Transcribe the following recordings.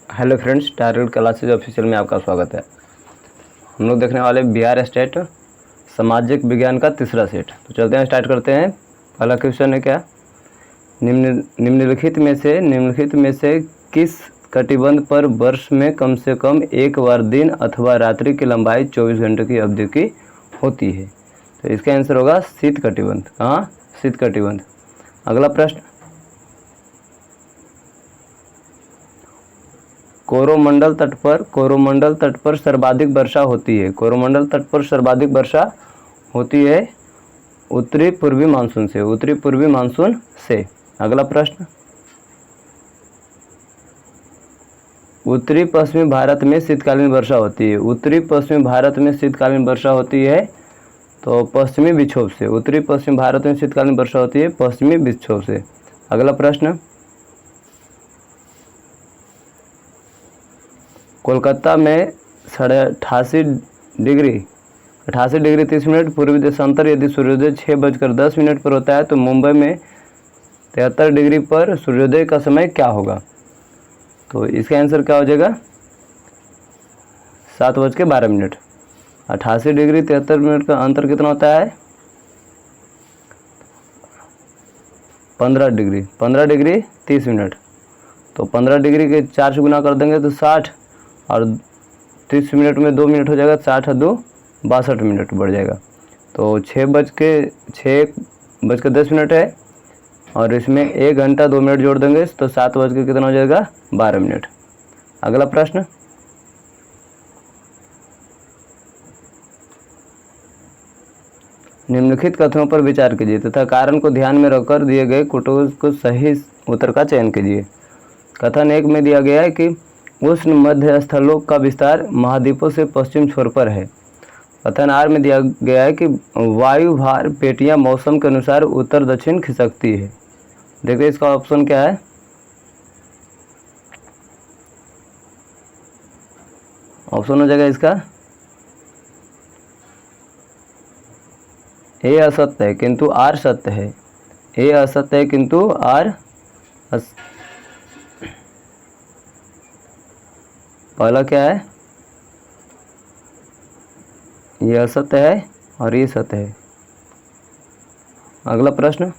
Hello friends, target classes official में आपका स्वागत है। हम लोग देखने वाले बिहार स्टेट सामाजिक विज्ञान का तीसरा सेट। तो चलते हैं, स्टार्ट करते हैं। पहला क्वेश्चन है क्या, निम्नलिखित में से किस कटिबंध पर वर्ष में कम से कम एक बार दिन अथवा रात्रि की लंबाई 24 घंटे की अवधि की होती है। तो इसका आंसर होगा शीत कटिबंध। कहाँ? शीत कटिबंध। अगला प्रश्न, कोरोमंडल तट पर सर्वाधिक वर्षा होती है। कोरोमंडल तट पर सर्वाधिक वर्षा होती है उत्तरी पूर्वी मानसून से। अगला प्रश्न, उत्तरी पश्चिमी भारत में शीतकालीन वर्षा होती है। उत्तरी पश्चिमी भारत में शीतकालीन वर्षा होती है तो पश्चिमी विक्षोभ से। उत्तरी पश्चिमी भारत में शीतकालीन वर्षा होती है पश्चिमी विक्षोभ से। अगला प्रश्न, कोलकाता में 88 डिग्री 30 मिनट पूर्वी देशांतर यदि सूर्योदय 6:10 पर होता है तो मुंबई में 73 डिग्री पर सूर्योदय का समय क्या होगा? तो इसका आंसर क्या हो जाएगा? 7:12। 88 डिग्री 73 मिनट का अंतर कितना होता है? 15 डिग्री 30 मिनट। तो 15 डिग्री के 4 से गुना कर देंगे तो 60 और 30 मिनट में 2 मिनट हो जाएगा। 60 और 2 62 मिनट बढ़ जाएगा। तो 6:10 है और इसमें 1 घंटा 2 मिनट जोड़ देंगे तो 7 बज के कितना हो जाएगा? 12 मिनट। अगला प्रश्न, निम्नलिखित कथनों पर विचार कीजिए तथा कारण को ध्यान में रखकर दिए गए कोटों को सही उत्तर का चयन कीजिए। कथन 1 में दिया गया है कि उष्ण मध्य स्थलों का विस्तार महाद्वीपों से पश्चिम छोर पर है। कथन आर में दिया गया है कि वायु भार पेटियां मौसम के अनुसार उत्तर दक्षिण खिसकती है। देखिए इसका ऑप्शन क्या है? ऑप्शन हो जाएगा इसका ए असत्य है किंतु आर सत्य है। ए असत्य है किंतु आर पहला क्या है? ये असत्य है और ये सत्य है। अगला प्रश्न,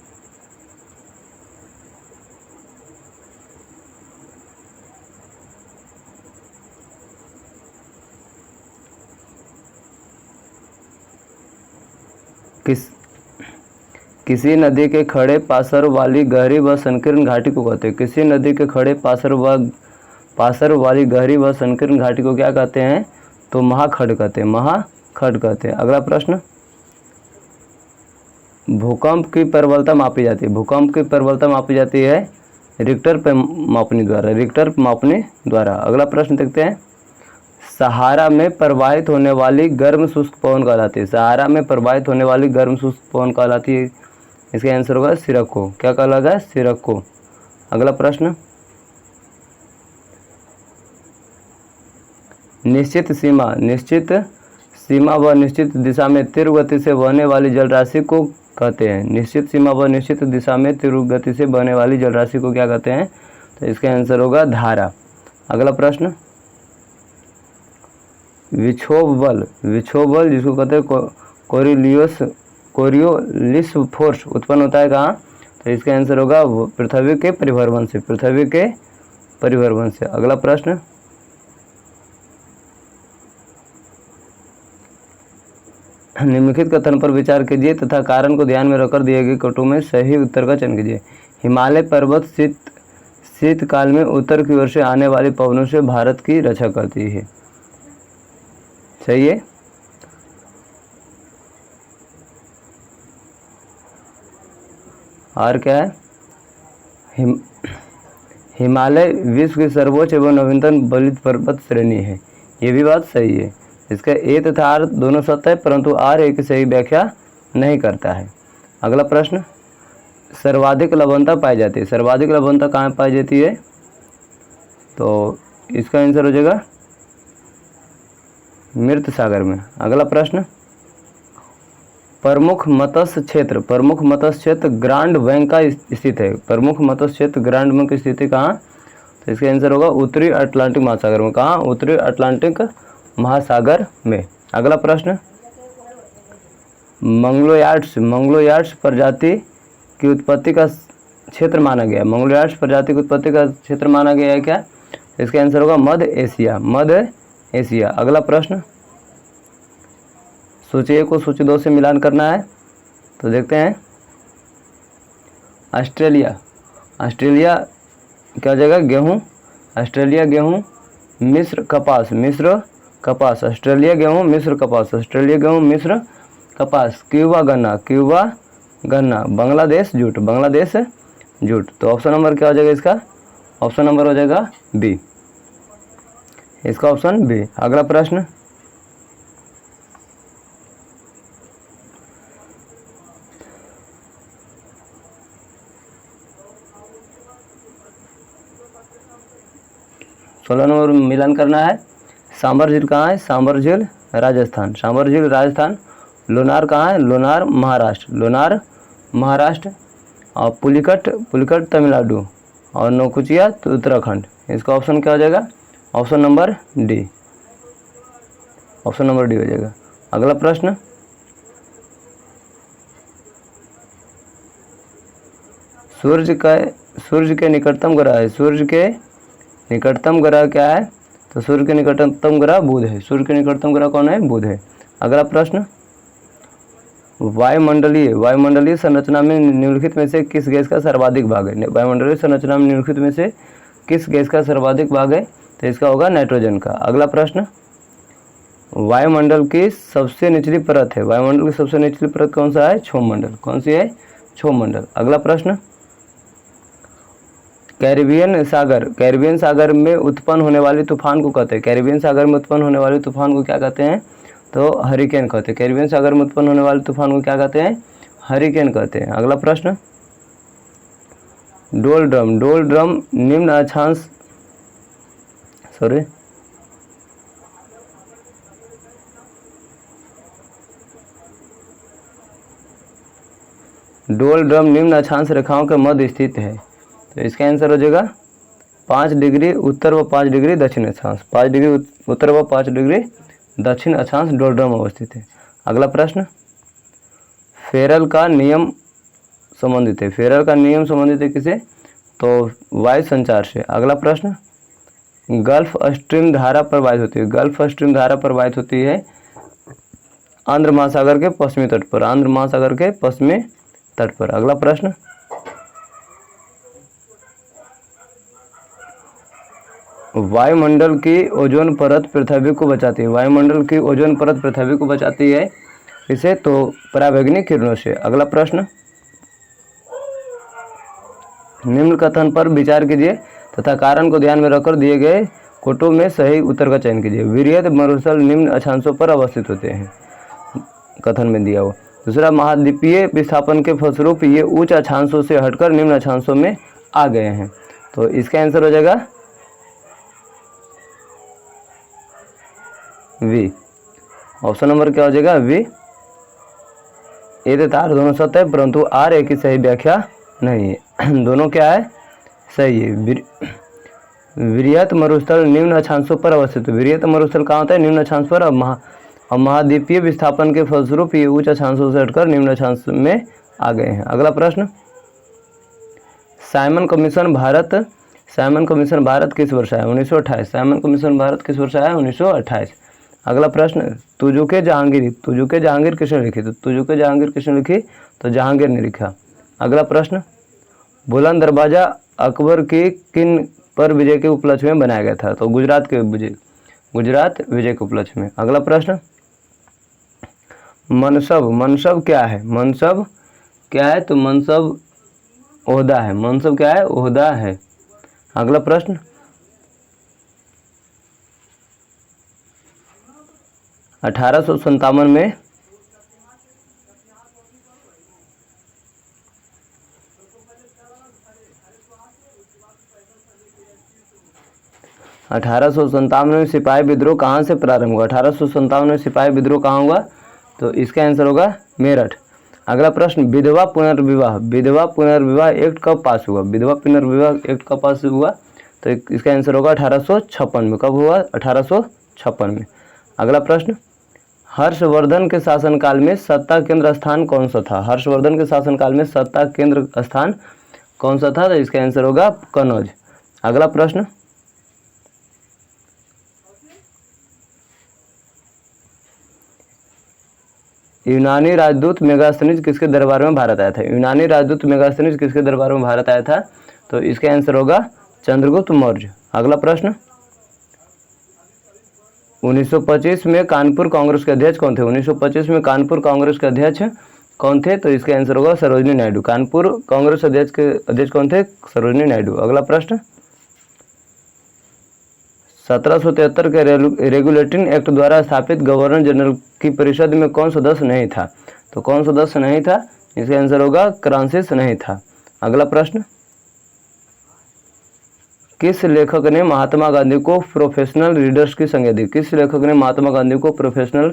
किसी नदी के खड़े पासर वाली गहरी व संकीर्ण घाटी को कहते हैं। किसी नदी के खड़े पासर वाली गहरी व संकीर्ण घाटी को क्या कहते हैं? तो महाखंड कहते हैं। अगला प्रश्न, भूकंप की प्रबलता मापी जाती है रिक्टर मापनी द्वारा। अगला प्रश्न देखते हैं, सहारा में प्रवाहित होने वाली गर्म शुष्क पवन कहलाती है। इसका आंसर होगा सिरक्को। क्या कहलाता है? सिरक्को। अगला प्रश्न, निश्चित सीमा व निश्चित दिशा में तीव्र गति से बहने वाली जलराशि को कहते हैं। निश्चित सीमा व निश्चित दिशा में तीव्र गति से बहने वाली जलराशि को क्या कहते हैं? तो इसका आंसर होगा धारा। अगला प्रश्न, विक्षोभ बल जिसको कहते हैं कोरियोलिस फोर्स उत्पन्न होता है कहाँ? तो इसका आंसर होगा पृथ्वी के परिभ्रमण से। अगला प्रश्न, निम्नलिखित कथन पर विचार कीजिए तथा कारण को ध्यान में रखकर दिए गए कोटों में सही उत्तर का चयन कीजिए। हिमालय पर्वत शीतकाल में उत्तर की ओर से आने वाली पवनों से भारत की रक्षा करती है। सही है। और क्या है? हिमालय विश्व की सर्वोच्च एवं नवीनतम बलित पर्वत श्रेणी है। ये भी बात सही है। इसका ए तथा आर दोनों सत्य है परंतु आर ए की सही व्याख्या नहीं करता है। अगला प्रश्न, सर्वाधिक लवणता पाई जाती है। सर्वाधिक लवणता कहाँ पाई जाती है? तो इसका आंसर हो जाएगा मृत सागर में। अगला प्रश्न, प्रमुख मत्स्य क्षेत्र ग्रांड बैंक का स्थित है। प्रमुख मत्स्य क्षेत्र ग्रांड बैंक की स्थिति कहाँ? तो इसका आंसर होगा उत्तरी अटलांटिक महासागर में। कहाँ? उत्तरी अटलांटिक महासागर में। अगला प्रश्न, मंगलोयार्ड्स प्रजाति की उत्पत्ति का क्षेत्र माना गया। मंगलोयार्ड्स प्रजाति की उत्पत्ति का क्षेत्र माना गया है क्या? इसका आंसर होगा मध्य एशिया। अगला प्रश्न, सूची 1 को सूची 2 से मिलान करना है, तो देखते हैं। ऑस्ट्रेलिया क्या जगह? गेहूँ। ऑस्ट्रेलिया गेहूँ, मिस्र कपास। ऑस्ट्रेलिया गेहूँ, मिस्र कपास। क्यूबा गन्ना। बांग्लादेश जूट। तो ऑप्शन नंबर क्या हो जाएगा इसका? ऑप्शन नंबर हो जाएगा बी। इसका ऑप्शन बी। अगला प्रश्न, सोलह नंबर मिलान करना है। सांबर झील कहाँ है? सांबर झील राजस्थान। लोनार कहाँ है? लोनार महाराष्ट्र। और पुलिकट तमिलनाडु। और नौकुचिया उत्तराखंड। इसका ऑप्शन क्या हो जाएगा? ऑप्शन नंबर डी हो जाएगा। अगला प्रश्न, सूर्य के निकटतम ग्रह है। सूर्य के निकटतम ग्रह क्या है? तो सूर्य के निकटतम ग्रह बुध है। सूर्य के निकटतम ग्रह कौन है? बुध है। अगला प्रश्न, वायुमंडलीय संरचना में निम्नलिखित में से किस गैस का सर्वाधिक भाग है? वायुमंडलीय संरचना में निम्नलिखित में से किस गैस का सर्वाधिक भाग है? तो इसका होगा नाइट्रोजन का। अगला प्रश्न, वायुमंडल की सबसे निचली परत है। वायुमंडल की सबसे निचली परत कौन सा है? क्षोभमंडल। कौन सी है? क्षोभमंडल। अगला प्रश्न, कैरिबियन सागर में उत्पन्न होने वाली तूफान को कहते हैं। कैरिबियन सागर में उत्पन्न होने वाली तूफान को क्या कहते हैं? तो हरिकेन कहते हैं। कैरिबियन सागर में उत्पन्न होने वाले तूफान को क्या कहते हैं? हरिकेन कहते हैं। अगला प्रश्न, डोल ड्रम निम्न अक्षांश रेखाओं के मध्य स्थित है। तो इसका आंसर हो जाएगा 5 डिग्री उत्तर व 5 डिग्री दक्षिण अक्षांश। 5 डिग्री उत्तर व 5 डिग्री दक्षिण अक्षांश डोलड्रम अवस्थित है। अगला प्रश्न, फेरल का नियम संबंधित है किसे? तो वायु संचार से। अगला प्रश्न, गल्फ स्ट्रीम धारा प्रवाहित होती है आंध्र महासागर के पश्चिमी तट पर। अगला प्रश्न, वायुमंडल की ओजोन परत पृथ्वी को बचाती है। इसे तो पराबैंगनी किरणों से। अगला प्रश्न, निम्न कथन पर विचार कीजिए तथा कारण को ध्यान में रखकर दिए गए कोटों में सही उत्तर का चयन कीजिए। विरहित मरुस्थल निम्न अक्षांशों पर अवस्थित होते हैं, कथन में दिया हुआ। दूसरा, महाद्वीपीय विस्थापन के फलस्वरूप ये उच्च अक्षांशों से हटकर निम्न अक्षांशों में आ गए हैं। तो इसका आंसर हो जाएगा वी। ऑप्शन नंबर क्या हो जाएगा? वी। ये तो तार दोनों सत्य है, परंतु आर एक की सही व्याख्या नहीं है। दोनों क्या है? सही है। विरहित मरुस्थल निम्न अक्षांशों पर अवस्थित। विरहित मरुस्थल कहाँ होता है? निम्न अक्षांश पर। और महाद्वीपीय विस्थापन के फलस्वरूप ये उच्च अक्षांशों से हटकर निम्न अक्षांश में आ गए हैं। अगला प्रश्न, साइमन कमीशन भारत किस वर्ष आया? 1928। साइमन कमीशन भारत किस वर्ष आया? 1928। अगला प्रश्न, तुजुके जहांगीर किसने लिखी? तो तुजुके जहांगीर किसने लिखी? तो जहांगीर ने लिखा। अगला प्रश्न, बुलंद दरवाजा अकबर की किन पर विजय के उपलक्ष्य में बनाया गया था? तो गुजरात विजय के उपलक्ष्य में। अगला प्रश्न, मनसब क्या है? तो मनसब ओहदा है। अगला प्रश्न, 1857 में सिपाही विद्रोह कहाँ से प्रारंभ हुआ? 1857 में सिपाही विद्रोह कहाँ हुआ? तो इसका आंसर होगा मेरठ। अगला प्रश्न, विधवा पुनर्विवाह एक्ट कब पास हुआ? तो इसका आंसर होगा 1856 में। कब हुआ? 1856 में। अगला प्रश्न, हर्षवर्धन के शासनकाल में सत्ता केंद्र स्थान कौन सा था? हर्षवर्धन के शासनकाल में सत्ता केंद्र स्थान कौन सा था? तो इसका आंसर होगा कनौज। अगला प्रश्न, यूनानी राजदूत मेगास्थनीज किसके दरबार में भारत आया था? यूनानी राजदूत मेगास्थनीज किसके दरबार में भारत आया था? तो इसका आंसर होगा चंद्रगुप्त मौर्य। अगला प्रश्न, 1925 में कानपुर कांग्रेस के अध्यक्ष कौन थे? 1925 में कानपुर कांग्रेस के अध्यक्ष कौन थे? तो इसका आंसर होगा सरोजिनी नायडू। कानपुर कांग्रेस अध्यक्ष के अध्यक्ष कौन थे? सरोजिनी नायडू। अगला प्रश्न, 1773 के रेगुलेटिंग एक्ट द्वारा स्थापित गवर्नर जनरल की परिषद में कौन सदस्य नहीं था? तो कौन सदस्य नहीं था? इसका आंसर होगा क्रांसिस नहीं था। अगला प्रश्न, किस लेखक ने महात्मा गांधी को प्रोफेशनल रीडर्स की संज्ञा दी? किस लेखक ने महात्मा गांधी को प्रोफेशनल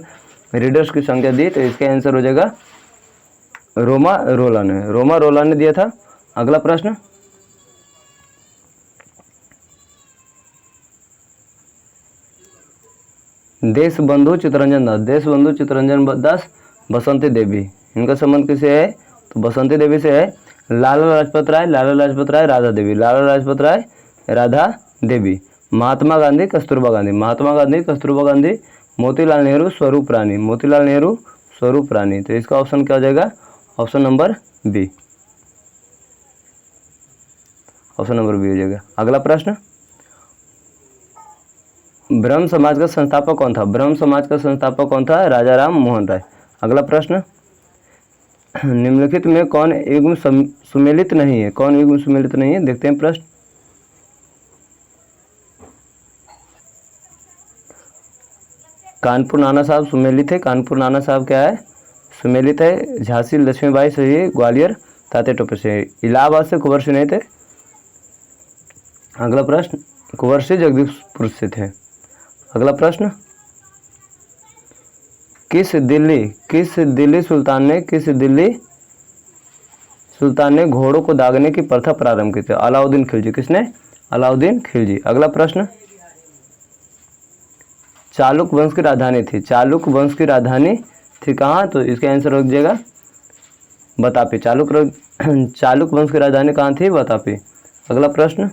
रीडर्स की संज्ञा दी? तो इसका आंसर हो जाएगा रोमा रोला ने। रोमा रोला ने दिया था। अगला प्रश्न, देशबंधु चित्तरंजन दास, देशबंधु चित्तरंजन दास बसंती देवी, इनका संबंध किससे है? तो बसंती देवी से है। लाला लाजपत राय, लाला लाजपत राय राधा देवी, लाला लाजपत राय राधा देवी। महात्मा गांधी कस्तूरबा गांधी, महात्मा गांधी कस्तूरबा गांधी। मोतीलाल नेहरू स्वरूप रानी, मोतीलाल नेहरू स्वरूप रानी। तो इसका ऑप्शन क्या हो जाएगा? Option number B, option number B हो जाएगा। अगला प्रश्न, ब्रह्म समाज का संस्थापक कौन था? ब्रह्म समाज का संस्थापक कौन था? राजा राम मोहन राय। अगला प्रश्न, निम्नलिखित में कौन युग्म सुमेलित नहीं है? कौन युग्म सुमेलित नहीं है? देखते हैं प्रश्न। कानपुर नाना साहब सुमेलित है। कानपुर नाना साहब क्या है? सुमेलित है। झांसी लक्ष्मीबाई से ही, ग्वालियर तात्या टोपे से। इलाहाबाद से कुंवर सिंह नहीं थे। अगला प्रश्न, कुंवर सिंह जगदीशपुर से थे। अगला प्रश्न, किस दिल्ली सुल्तान ने घोड़ों को दागने की प्रथा प्रारंभ की थी? अलाउद्दीन खिलजी। किसने? अलाउद्दीन खिलजी। अगला प्रश्न, चालुक वंश की राजधानी थी, चालुक वंश की राजधानी थी कहाँ? तो इसका आंसर हो जाएगा बतापी। चालुक वंश की राजधानी कहाँ थी? बतापी। अगला प्रश्न,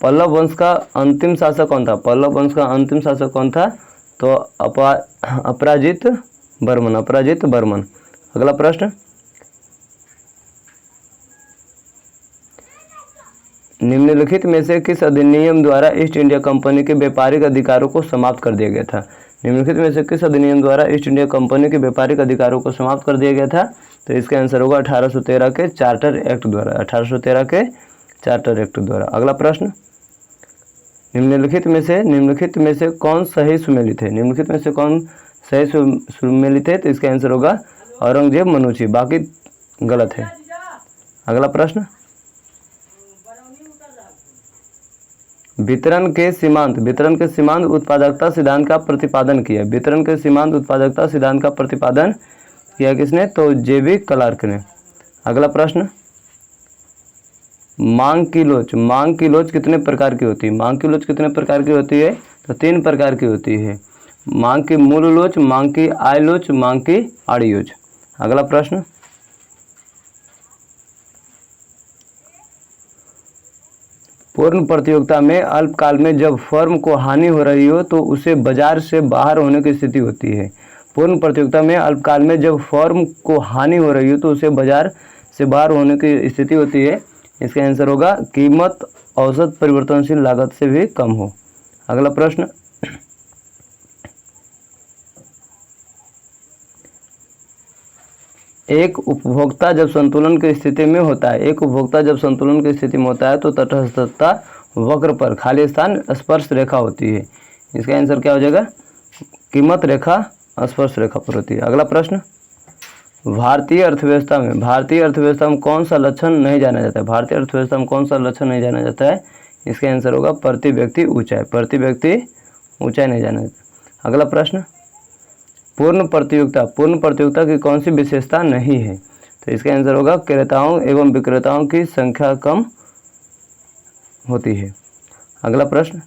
पल्लव वंश का अंतिम शासक कौन था? पल्लव वंश का अंतिम शासक कौन था? तो अपराजित बर्मन, अपराजित बर्मन। अगला प्रश्न, निम्नलिखित में से किस अधिनियम द्वारा ईस्ट इंडिया कंपनी के व्यापारिक अधिकारों को समाप्त कर दिया गया था? निम्नलिखित में से किस अधिनियम द्वारा ईस्ट इंडिया कंपनी के व्यापारिक अधिकारों को समाप्त कर दिया गया था? तो इसका आंसर होगा 1813 के चार्टर एक्ट द्वारा, 1813 के चार्टर एक्ट द्वारा। अगला प्रश्न, निम्नलिखित में से कौन सही सुमेलित है? निम्नलिखित में से कौन सही सुमेलित है? तो इसका आंसर होगा औरंगजेब मनुची, बाकी गलत है। अगला प्रश्न, वितरण के सीमांत उत्पादकता सिद्धांत का प्रतिपादन किया। वितरण के सीमांत उत्पादकता सिद्धांत का प्रतिपादन किया किसने? तो जेबी क्लार्क ने। अगला प्रश्न, मांग की लोच कितने प्रकार की होती है? मांग की लोच कितने प्रकार की होती है? तो 3 प्रकार की होती है। मांग की मूल लोच, मांग की आय लोच, मांग की आड़ी लोच। अगला प्रश्न, पूर्ण प्रतियोगिता में अल्पकाल में जब फर्म को हानि हो रही हो तो उसे बाजार से बाहर होने की स्थिति होती है। पूर्ण प्रतियोगिता में अल्पकाल में जब फर्म को हानि हो रही हो तो उसे बाजार से बाहर होने की स्थिति होती है। इसका आंसर होगा कीमत औसत परिवर्तनशील लागत से भी कम हो। अगला प्रश्न, एक उपभोक्ता जब संतुलन की स्थिति में होता है, एक उपभोक्ता जब संतुलन की स्थिति में होता है तो तटस्थता वक्र पर खाली स्थान स्पर्श रेखा होती है। इसका आंसर क्या हो जाएगा? कीमत रेखा स्पर्श रेखा पर होती है। अगला प्रश्न, भारतीय अर्थव्यवस्था में कौन सा लक्षण नहीं जाना जाता है? भारतीय अर्थव्यवस्था में कौन सा लक्षण नहीं जाना जाता है? इसका आंसर होगा प्रति व्यक्ति ऊंचाई, प्रति व्यक्ति ऊंचाई नहीं जाना जाता। अगला प्रश्न, पूर्ण प्रतियोगिता की कौन सी विशेषता नहीं है? तो इसका आंसर होगा क्रेताओं एवं विक्रेताओं की संख्या कम होती है। अगला प्रश्न,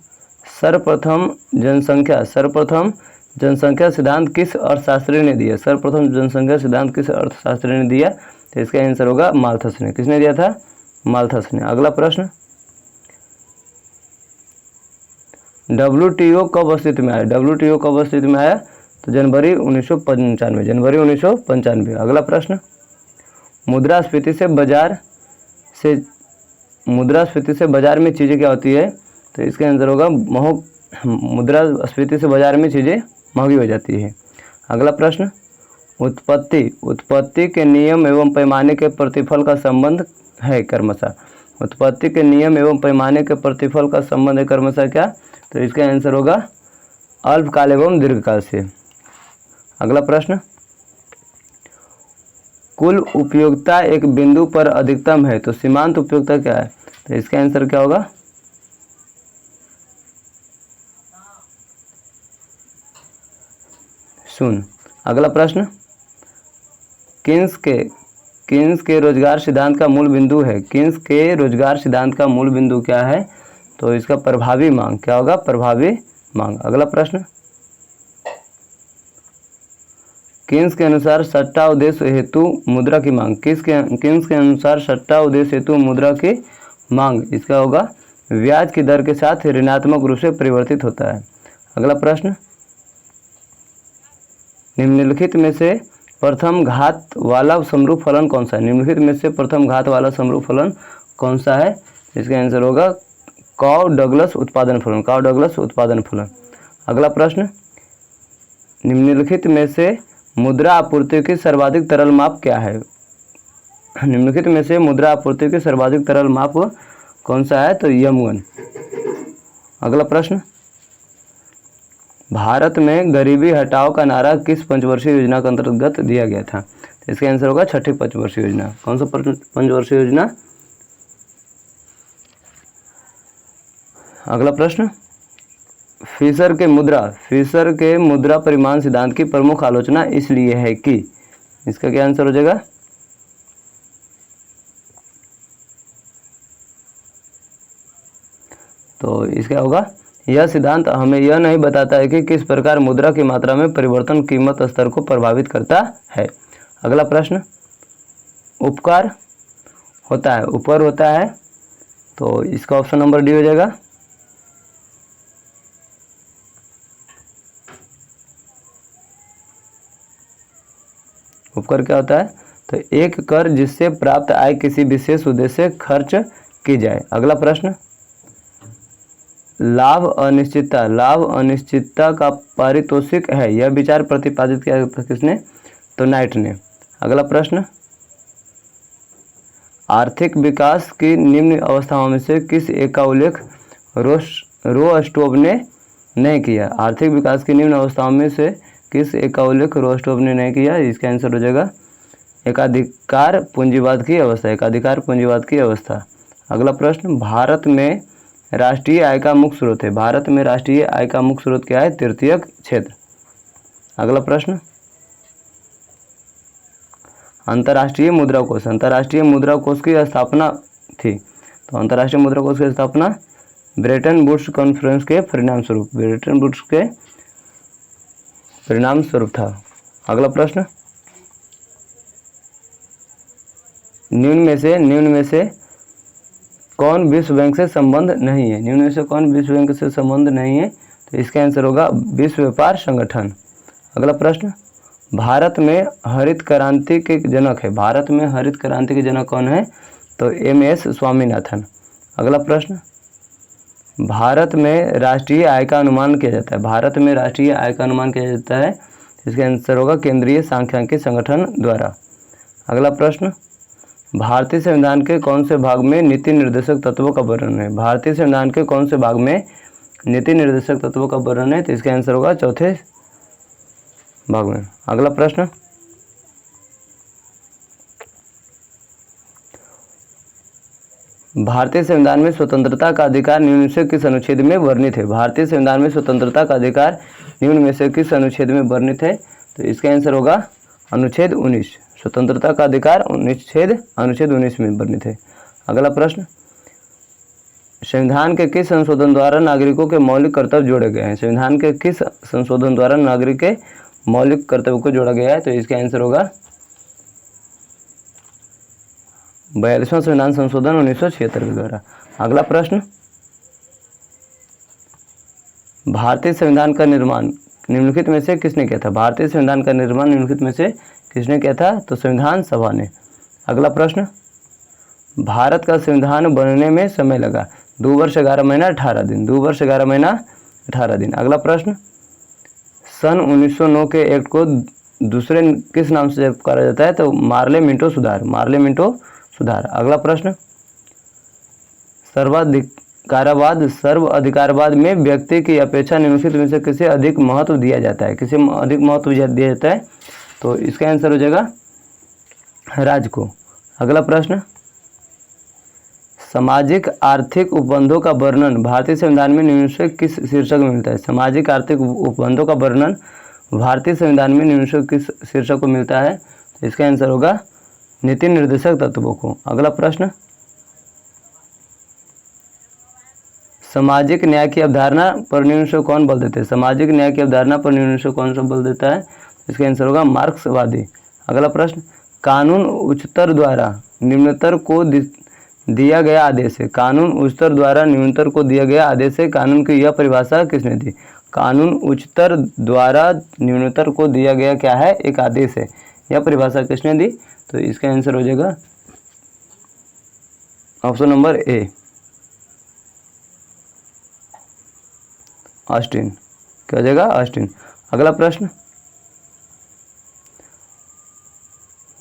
सर्वप्रथम जनसंख्या सिद्धांत किस अर्थशास्त्री ने दिया? सर्वप्रथम जनसंख्या सिद्धांत किस अर्थशास्त्री ने दिया? तो इसका आंसर होगा माल्थस ने। किसने दिया था? माल्थस ने। अगला प्रश्न, WTO कब अस्तित्व में आया? WTO कब अस्तित्व में आया? तो जनवरी 1995। अगला प्रश्न, मुद्रास्फीति से बाजार में चीज़ें क्या होती है? तो इसका आंसर होगा मुद्रास्फीति से बाजार में चीज़ें महंगी हो जाती है। अगला प्रश्न, उत्पत्ति के नियम एवं पैमाने के प्रतिफल का संबंध है क्रमशः। उत्पत्ति के नियम एवं पैमाने के प्रतिफल का संबंध है क्रमशः क्या? तो इसका आंसर होगा अल्पकाल एवं दीर्घकाल से। अगला प्रश्न, कुल उपयोगिता एक बिंदु पर अधिकतम है तो सीमांत उपयोगिता क्या है? तो इसका आंसर क्या होगा? शून्य। अगला प्रश्न, किन्स के रोजगार सिद्धांत का मूल बिंदु है? किन्स के रोजगार सिद्धांत का मूल बिंदु क्या है? तो इसका प्रभावी मांग। क्या होगा? प्रभावी मांग। अगला प्रश्न, किन्स के अनुसार सट्टा उद्देश्य हेतु मुद्रा की मांग। किन्स के अनुसार सट्टा उद्देश्य हेतु मुद्रा की मांग इसका होगा ब्याज की दर के साथ ऋणात्मक रूप से परिवर्तित होता है। अगला प्रश्न, निम्नलिखित में से प्रथम घात वाला समरूप फलन कौन सा है? निम्नलिखित में से प्रथम घात वाला समरूप फलन कौन सा है? इसका आंसर होगा कॉव डगलस उत्पादन फलन। अगला प्रश्न, निम्नलिखित में से मुद्रा आपूर्ति की सर्वाधिक तरल माप क्या है? निम्नलिखित में से मुद्रा आपूर्ति की सर्वाधिक तरल माप कौन सा है? तो यम1। अगला प्रश्न, भारत में गरीबी हटाओ का नारा किस पंचवर्षीय योजना के अंतर्गत दिया गया था? इसका आंसर होगा छठी पंचवर्षीय योजना। कौन सा पंचवर्षीय योजना? अगला प्रश्न, फिशर के मुद्रा परिमाण सिद्धांत की प्रमुख आलोचना इसलिए है कि। इसका क्या आंसर हो जाएगा? तो इसका होगा यह सिद्धांत हमें यह नहीं बताता है कि किस प्रकार मुद्रा की मात्रा में परिवर्तन कीमत स्तर को प्रभावित करता है। अगला प्रश्न, उपकार होता है ऊपर होता है तो इसका ऑप्शन नंबर डी हो जाएगा। उपकर क्या होता है? तो एक कर जिससे प्राप्त आय किसी विशेष उद्देश्य से खर्च की जाए। अगला प्रश्न, लाभ अनिश्चितता का पारितोषिक है यह विचार प्रतिपादित किया किसने? तो नाइट ने। अगला प्रश्न, आर्थिक विकास की निम्न अवस्थाओं में से किस एक का उल्लेख रोस्टोव ने नहीं किया? आर्थिक विकास की निम्न अवस्थाओं में से किस एक का उल्लेख रोस्टोव ने नहीं किया? इसका आंसर हो जाएगा एकाधिकार पूंजीवाद की अवस्था। अगला प्रश्न, भारत में राष्ट्रीय आय का मुख्य स्रोत है। भारत में राष्ट्रीय आय का मुख्य स्रोत क्या है? तृतीयक क्षेत्र। अगला प्रश्न, अंतर्राष्ट्रीय मुद्रा कोष की स्थापना थी। तो अंतर्राष्ट्रीय मुद्रा कोष की स्थापना ब्रेटन वुड्स कॉन्फ्रेंस के परिणाम स्वरूप था। अगला प्रश्न, निम्न में से कौन विश्व बैंक से संबंध नहीं है? निम्न में से कौन विश्व बैंक से संबंध नहीं है? तो इसका आंसर होगा विश्व व्यापार संगठन। अगला प्रश्न, भारत में हरित क्रांति के जनक है। भारत में हरित क्रांति के जनक कौन है? तो MS स्वामीनाथन। अगला प्रश्न, भारत में राष्ट्रीय आय का अनुमान किया जाता है। भारत में राष्ट्रीय आय का अनुमान किया जाता है, इसका आंसर होगा केंद्रीय सांख्यिकी संगठन द्वारा। अगला प्रश्न, भारतीय संविधान के कौन से भाग में नीति निर्देशक तत्वों का वर्णन है? भारतीय संविधान के कौन से भाग में नीति निर्देशक तत्वों का वर्णन है? तो इसका आंसर होगा चौथे भाग में। अगला प्रश्न, भारतीय संविधान में स्वतंत्रता का अधिकार निम्न से किस अनुच्छेद में वर्णित है? भारतीय संविधान में स्वतंत्रता का अधिकार निम्न में से किस अनुच्छेद में वर्णित है? तो इसका आंसर होगा अनुच्छेद 19। स्वतंत्रता का अधिकार अनुच्छेद 19 में वर्णित है। अगला प्रश्न, संविधान के किस संशोधन द्वारा नागरिकों के मौलिक कर्तव्य जोड़े गए हैं? संविधान के किस संशोधन द्वारा नागरिक के मौलिक कर्तव्य को जोड़ा गया है? तो इसका आंसर होगा 42वां संविधान संशोधन 1976 के द्वारा। अगला प्रश्न, भारतीय संविधान का निर्माण निम्नलिखित में से किसने किया था? भारतीय संविधान का निर्माण निम्नलिखित में से किसने किया था? तो संविधान सभा ने। अगला प्रश्न, भारत का संविधान बनने में समय लगा 2 वर्ष 11 महीना 18 दिन। 2 वर्ष 11 महीना 18 दिन। अगला प्रश्न, सन 1909 के एक्ट को दूसरे किस नाम से पुकारा जाता है? तो मार्ले मिंटो सुधार। मार्ले मिंटो सुधार। अगला प्रश्न, सर्व अधिकारवाद में व्यक्ति की अपेक्षा निम्नलिखित में से किसे अधिक महत्व दिया जाता है? किसे अधिक महत्व दिया जाता है? तो इसका आंसर हो जाएगा राज्य को। अगला प्रश्न, सामाजिक आर्थिक उपबंधों का वर्णन भारतीय संविधान में निम्न से किस शीर्षक में मिलता है? सामाजिक आर्थिक उपबंधों का वर्णन भारतीय संविधान में निम्न से किस शीर्षक को मिलता है? तो इसका आंसर होगा नीति निर्देशक तत्वों को। अगला प्रश्न, सामाजिक न्याय की अवधारणा पर निम्न से कौन बल देते हैं? सामाजिक न्याय की अवधारणा पर निम्न से कौन सा बल देता है? इसका आंसर होगा मार्क्सवादी। अगला प्रश्न, कानून उच्चतर द्वारा निम्नतर को दिया गया आदेश है। कानून उच्चतर द्वारा निम्नतर को दिया गया आदेश है। कानून की यह परिभाषा किसने दी? कानून उच्चतर द्वारा निम्नतर को दिया गया क्या है? एक आदेश है। यह परिभाषा किसने दी? तो इसका आंसर हो जाएगा ऑप्शन नंबर ए, ऑस्टिन। क्या हो जाएगा? ऑस्टिन। अगला प्रश्न,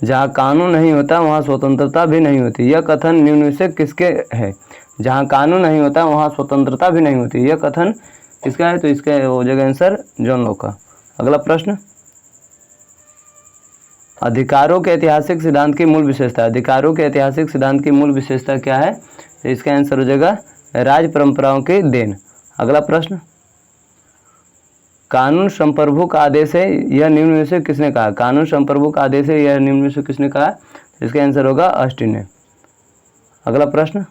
जहाँ कानून नहीं होता वहाँ स्वतंत्रता भी नहीं होती, यह कथन निम्न में से किसके है? जहाँ कानून नहीं होता वहाँ स्वतंत्रता भी नहीं होती, यह कथन किसका है? तो इसका हो जाएगा आंसर जॉन लॉक का। अगला प्रश्न, अधिकारों के ऐतिहासिक सिद्धांत की मूल विशेषता। अधिकारों के ऐतिहासिक सिद्धांत की मूल विशेषता क्या है? तो इसका आंसर हो जाएगा राज परंपराओं की देन। अगला प्रश्न, कानून संप्रभु का आदेश है, यह निम्न में से किसने कहा? कानून संप्रभु का आदेश है, यह निम्न में से किसने कहा? इसका आंसर होगा ऑस्टिन ने। अगला प्रश्न,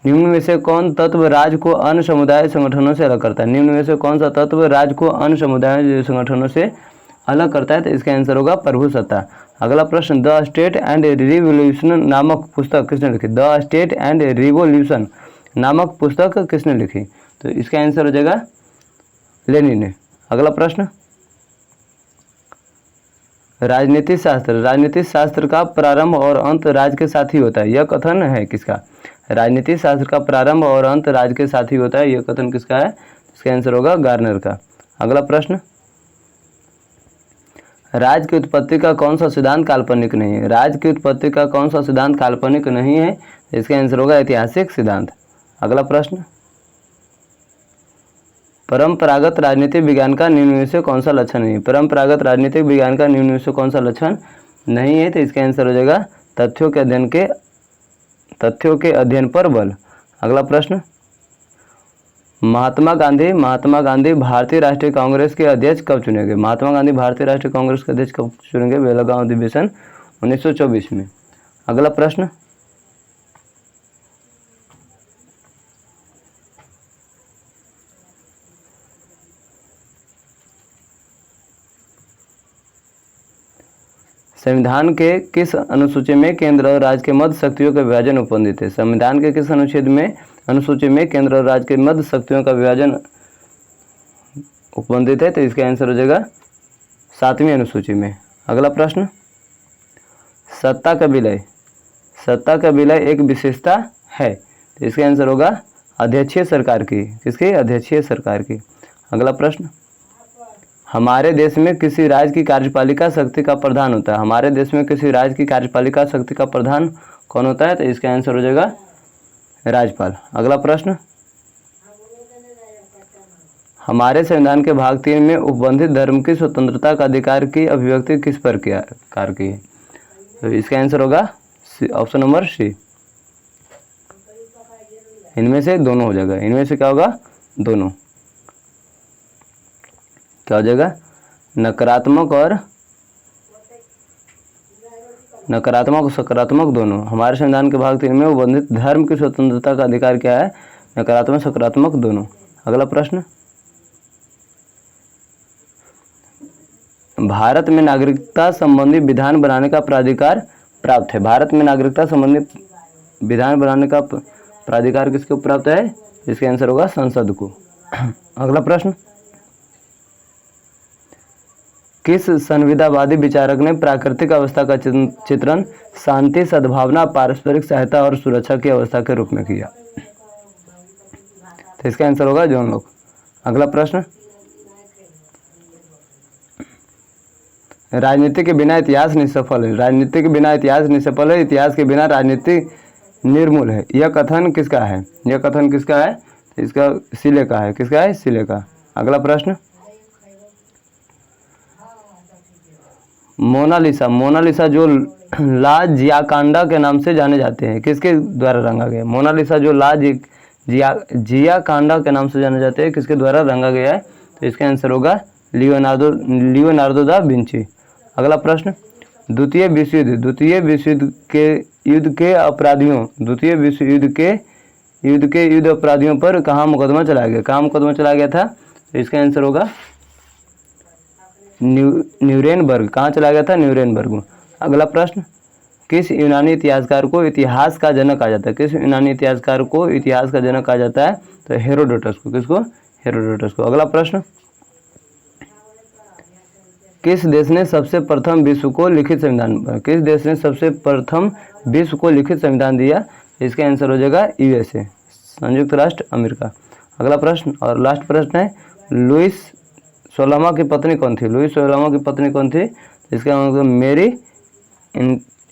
निम्न में से कौन तत्व राज्य को अन्य समुदाय संगठनों से अलग करता है? निम्न में से कौन सा तत्व राज्य को अन्य समुदाय संगठनों से अलग करता है? तो इसका आंसर होगा प्रभुसत्ता। अगला प्रश्न, द स्टेट एंड रिवॉल्यूशन नामक पुस्तक किसने लिखी? द स्टेट एंड रिवॉल्यूशन नामक पुस्तक किसने लिखी? तो इसका आंसर हो जाएगा लेनिन ने। अगला प्रश्न, राजनीति शास्त्र। राजनीति शास्त्र का प्रारंभ और अंत राज्य के साथ ही होता है, यह कथन है किसका? राजनीति शास्त्र का प्रारंभ और अंत राज्य के साथ ही होता है, यह कथन किसका है? इसका आंसर होगा गार्नर का। अगला प्रश्न, राज्य की उत्पत्ति का कौन सा सिद्धांत काल्पनिक नहीं है? राज्य की उत्पत्ति का कौन सा सिद्धांत काल्पनिक नहीं है? इसका आंसर होगा ऐतिहासिक सिद्धांत। अगला प्रश्न, परंपरागत राजनीतिक विज्ञान का निम्न में से कौन सा लक्षण नहीं है? परंपरागत राजनीतिक विज्ञान का निम्न में से कौन सा लक्षण नहीं है? तो इसका आंसर हो जाएगा तथ्यों के अध्ययन पर बल। अगला प्रश्न, महात्मा गांधी भारतीय राष्ट्रीय कांग्रेस के अध्यक्ष कब चुने गए? महात्मा गांधी भारतीय राष्ट्रीय कांग्रेस के अध्यक्ष कब चुने गए? बेलगांव अधिवेशन 1924 में। अगला प्रश्न, संविधान के किस अनुसूची में केंद्र और राज्य के मध्य शक्तियों का विभाजन उपबंधित है? संविधान के किस अनुसूची में केंद्र और राज्य के मध्य शक्तियों का विभाजन उपबंधित है? तो इसका आंसर हो जाएगा 7वीं अनुसूची में। अगला प्रश्न, सत्ता का विलय एक विशेषता है, तो इसका आंसर होगा अध्यक्षीय सरकार की। किसकी? अध्यक्षीय सरकार की। अगला प्रश्न, हमारे देश में किसी राज्य की कार्यपालिका शक्ति का प्रधान होता है? हमारे देश में किसी राज्य की कार्यपालिका शक्ति का प्रधान कौन होता है? तो इसका आंसर हो जाएगा राज्यपाल। अगला प्रश्न, हमारे संविधान के भाग 3 में उपबंधित धर्म की स्वतंत्रता का अधिकार की अभिव्यक्ति किस प्रकार की है? तो इसका आंसर होगा ऑप्शन नंबर सी। इनमें से दोनों हो जाएगा। इनमें से क्या होगा? दोनों। क्या हो जाएगा, नकारात्मक और सकारात्मक दोनों। हमारे संविधान के भाग 3 में उल्लिखित धर्म की स्वतंत्रता का अधिकार क्या है, नकारात्मक सकारात्मक दोनों। अगला प्रश्न, भारत में नागरिकता संबंधी विधान बनाने का प्राधिकार प्राप्त है। भारत में नागरिकता संबंधी विधान बनाने का प्राधिकार किसको प्राप्त है, इसका आंसर होगा संसद को। अगला प्रश्न, किस संविदावादी विचारक ने प्राकृतिक अवस्था का चित्रण शांति, सद्भावना, पारस्परिक सहायता और सुरक्षा की अवस्था के रूप में किया? तो इसका आंसर होगा जॉन लॉक। अगला प्रश्न, राजनीति के बिना इतिहास निष्फल है। राजनीति के बिना इतिहास निष्फल है, इतिहास के बिना राजनीति निर्मूल है। यह कथन किसका है, यह कथन किसका है, इसका सिले का है। किसका है, सिले का। अगला प्रश्न, मोनालिसा, मोनालिसा जो ला जियाकांडा के नाम से जाने जाते हैं, किसके द्वारा रंगा गया? मोनालिसा जो ला जियाकांडा के नाम से जाने जाते हैं, किसके द्वारा रंगा गया है? तो इसका आंसर होगा लियोनार्दो दा विंची। अगला प्रश्न, द्वितीय विश्व युद्ध के अपराधियों पर कहाँ मुकदमा चलाया गया? कहाँ मुकदमा चलाया गया था? तो इसका आंसर होगा न्यूरेनबर्ग। कहाँ चला गया था? न्यूरेनबर्ग में। अगला प्रश्न, किस यूनानी इतिहासकार को इतिहास का जनक कहा जाता है? किस यूनानी इतिहासकार को इतिहास का जनक कहा जाता है? तो हेरोडोटस को। किसको? हेरोडोटस को। अगला प्रश्न, किस देश ने सबसे प्रथम विश्व को लिखित संविधान, किस देश ने सबसे प्रथम विश्व को लिखित संविधान दिया? इसका आंसर हो जाएगा यूएसए, संयुक्त राष्ट्र अमेरिका। अगला प्रश्न और लास्ट प्रश्न है, लुइस 16वां की पत्नी कौन थी? लुइस 16वां की पत्नी कौन थी? इसका मतलब मेरी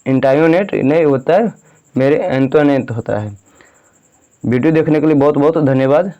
एंटोनेट नहीं होता है, मेरी एंटोनेट होता है। वीडियो देखने के लिए बहुत बहुत धन्यवाद।